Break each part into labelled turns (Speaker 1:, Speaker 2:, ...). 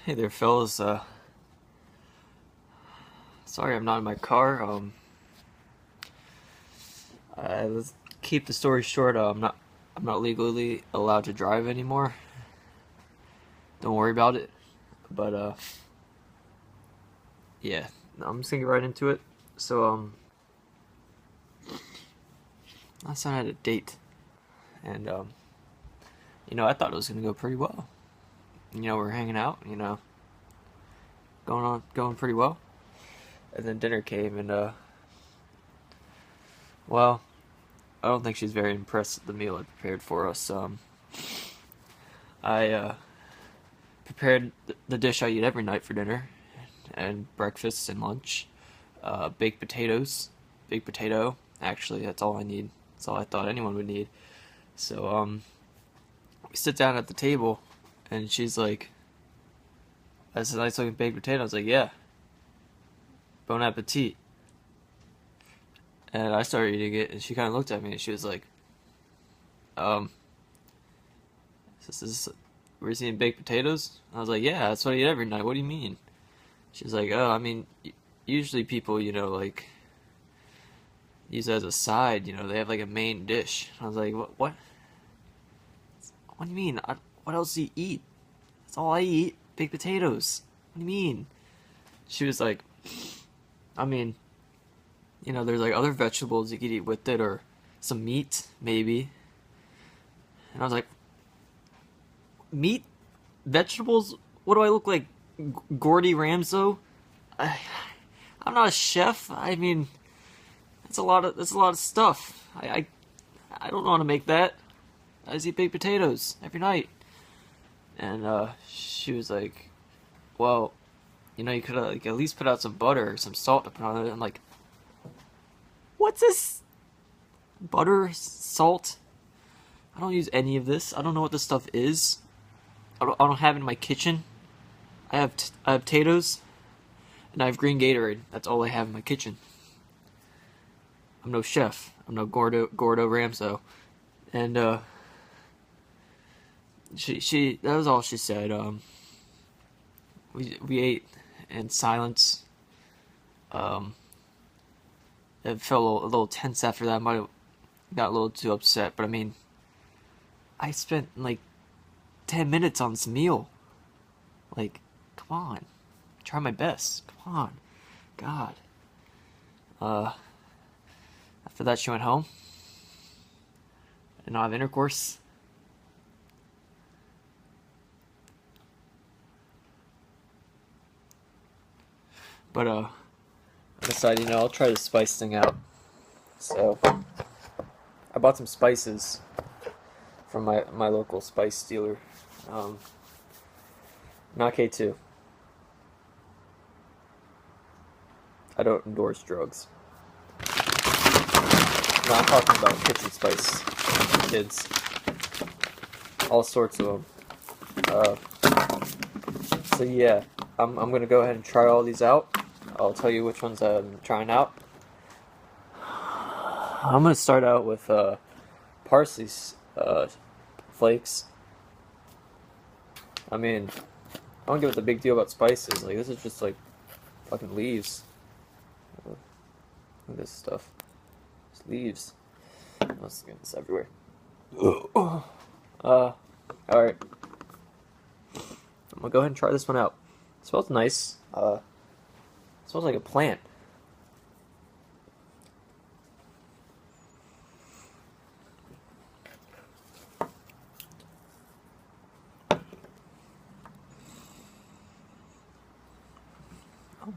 Speaker 1: Hey there, fellas. Sorry I'm not in my car. Let's keep the story short. I'm not legally allowed to drive anymore. Don't worry about it. But yeah, no, I'm just gonna get right into it. So last night I had a date, and I thought it was gonna go pretty well. We're hanging out. Going pretty well. And then dinner came, and well, I don't think she's very impressed with the meal I prepared for us. I prepared the dish I eat every night for dinner and breakfast and lunch. Baked potatoes, baked potato. Actually, that's all I need. That's all I thought anyone would need. So we sit down at the table, and she's like, "That's a nice looking baked potato." I was like, "Yeah, bon appetit." And I started eating it, and she kind of looked at me, and she was like, um, "This is we're eating baked potatoes?" I was like, "Yeah, that's what I eat every night. What do you mean?" She's like, "Oh, I mean, usually people, like use it as a side. They have like a main dish." I was like, "What? What do you mean? What else do you eat? That's all I eat. Baked potatoes. What do you mean?" She was like, "I mean, there's like other vegetables you could eat with it, or some meat, maybe." And I was like, "Meat? Vegetables? What do I look like? Gordy Ramso? I, I'm not a chef. I mean, that's a lot of stuff. I don't know how to make that. I just eat baked potatoes every night." And she was like, "Well, you could like at least put out some butter or some salt to put on it." I'm like, "What's this? Butter, salt? I don't use any of this. I don't know what this stuff is. I don't have it in my kitchen. I have potatoes, and I have green Gatorade. That's all I have in my kitchen. I'm no chef. I'm no Gordo Ramso." And she that was all she said. We ate in silence. Um, it felt a little tense after that. I might have got a little too upset, but I mean, I spent like 10 minutes on this meal. Like, come on, try my best. Come on, God. Uh, After that, she went home. And not have intercourse. But I decided, I'll try to spice thing out. So I bought some spices from my local spice dealer. Not K2. I don't endorse drugs. No, I'm talking about kitchen spice, kids. All sorts of them. So yeah, I'm gonna go ahead and try all these out. I'll tell you which ones I'm trying out. I'm gonna start out with parsley flakes. I mean, I don't get what the big deal about spices. Like, this is just like fucking leaves. Look at this stuff. It's leaves. Let's get this everywhere. Alright. I'm gonna go ahead and try this one out. It smells nice. It smells like a plant. Oh.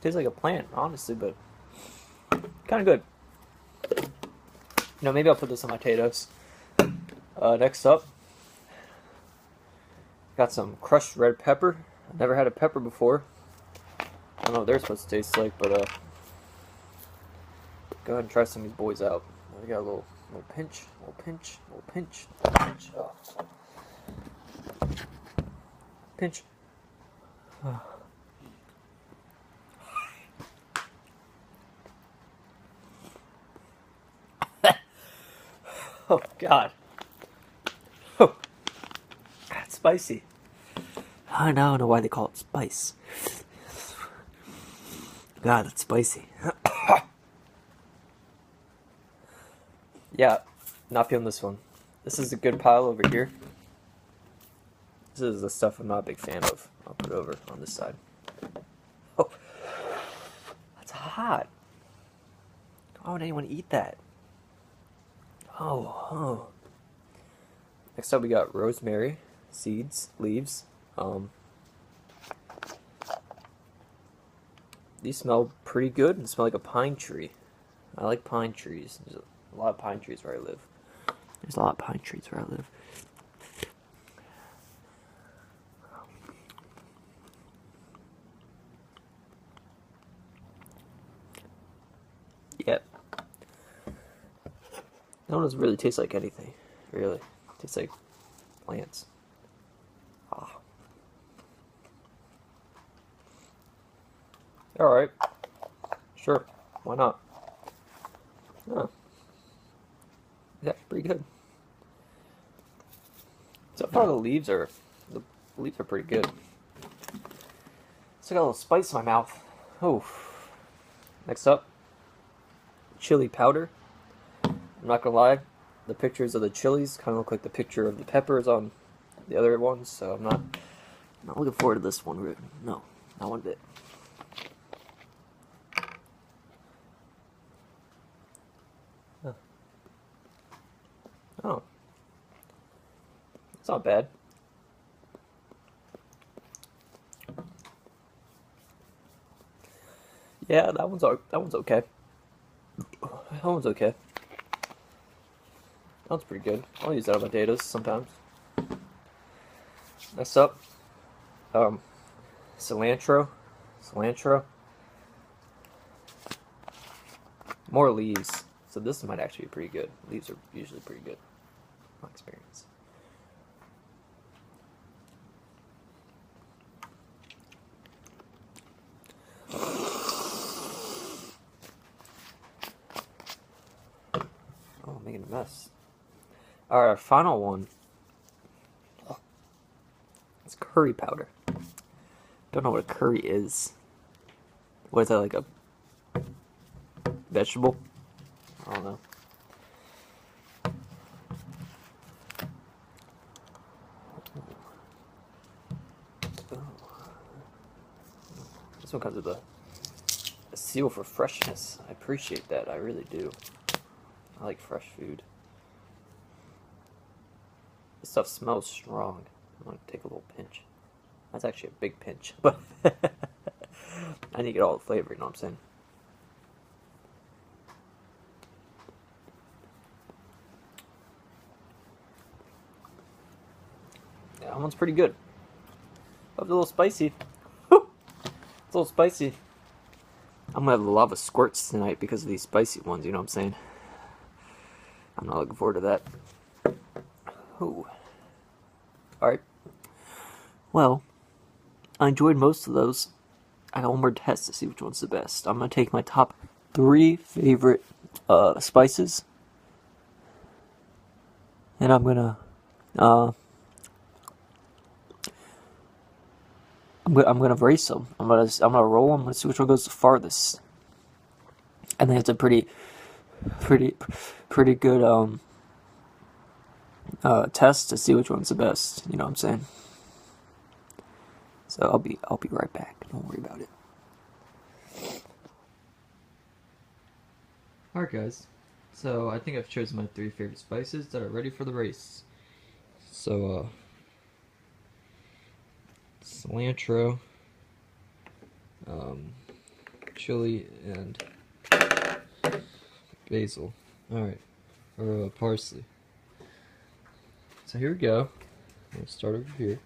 Speaker 1: Tastes like a plant, honestly, but kind of good. Maybe I'll put this on my potatoes. Next up, got some crushed red pepper. I've never had a pepper before. I don't know what they're supposed to taste like, but go ahead and try some of these boys out. We got a little pinch, little pinch, little pinch, little pinch. Oh. Pinch. Oh. Oh God. Oh, that's spicy. I now know why they call it spice. God, that's spicy. Yeah, not feeling this one. This is a good pile over here. This is the stuff I'm not a big fan of. I'll put it over on this side. Oh, that's hot. Why would anyone eat that? Oh. Next up we got rosemary, seeds, leaves. These smell pretty good and smell like a pine tree. I like pine trees. There's a lot of pine trees where I live. Yep. That one doesn't really taste like anything. Really. It tastes like plants. Ah. Alright. Sure. Why not? Oh. Yeah, pretty good. So far the leaves are pretty good. Still got a little spice in my mouth. Oh. Next up, chili powder. I'm not gonna lie, the pictures of the chilies kind of look like the picture of the peppers on the other ones, so I'm not looking forward to this one. No, not one bit. Oh, it's not bad. Yeah, that one's okay. That one's okay. That one's pretty good. I'll use that on potatoes sometimes. Next up, cilantro. More leaves. So this might actually be pretty good. Leaves are usually pretty good. My experience. Oh, I'm making a mess. Alright, our final one. It's curry powder. Don't know what a curry is. What is that, like a vegetable? I don't know. This one comes with a seal for freshness. I appreciate that. I really do. I like fresh food. This stuff smells strong. I'm gonna take a little pinch. That's actually a big pinch, but I need to get all the flavor, you know what I'm saying? Yeah, that one's pretty good. That was a little spicy. Whew. It's a little spicy. I'm gonna have a lot of squirts tonight because of these spicy ones, you know what I'm saying? I'm not looking forward to that. Ooh. Alright. Well, I enjoyed most of those. I got one more test to see which one's the best. I'm gonna take my top 3 favorite spices, and I'm gonna race them. I'm gonna roll them. Let's see which one goes the farthest. I think it's a pretty good test to see which one's the best. You know what I'm saying? So I'll be right back. Don't worry about it. Alright guys, so I think I've chosen my 3 favorite spices that are ready for the race. So cilantro, chili, and basil. Alright, or parsley. So here we go. I'll start over here.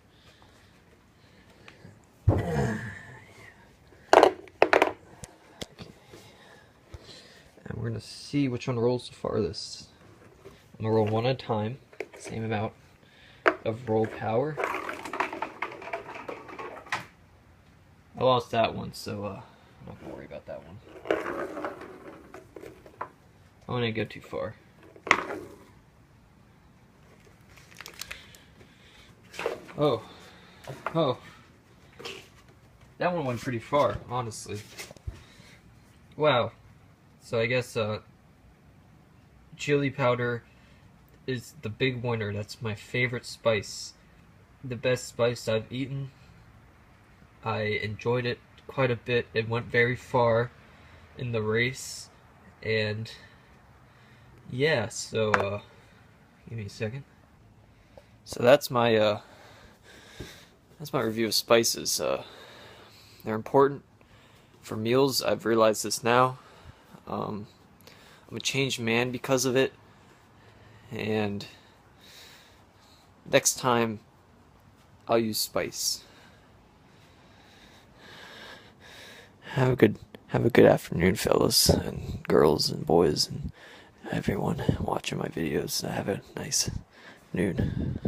Speaker 1: And we're gonna see which one rolls the farthest. I'm gonna roll one at a time, same amount of roll power. I lost that one, so I'm not gonna worry about that one. I don't want to go too far. Oh. that one went pretty far, honestly. Wow. So I guess chili powder is the big winner. That's my favorite spice. The best spice I've eaten. I enjoyed it quite a bit. It went very far in the race. And yeah, so give me a second. So that's my review of spices. They're important for meals. I've realized this now. I'm a changed man because of it. And next time, I'll use spice. Have a good afternoon, fellas and girls and boys and everyone watching my videos. Have a nice noon.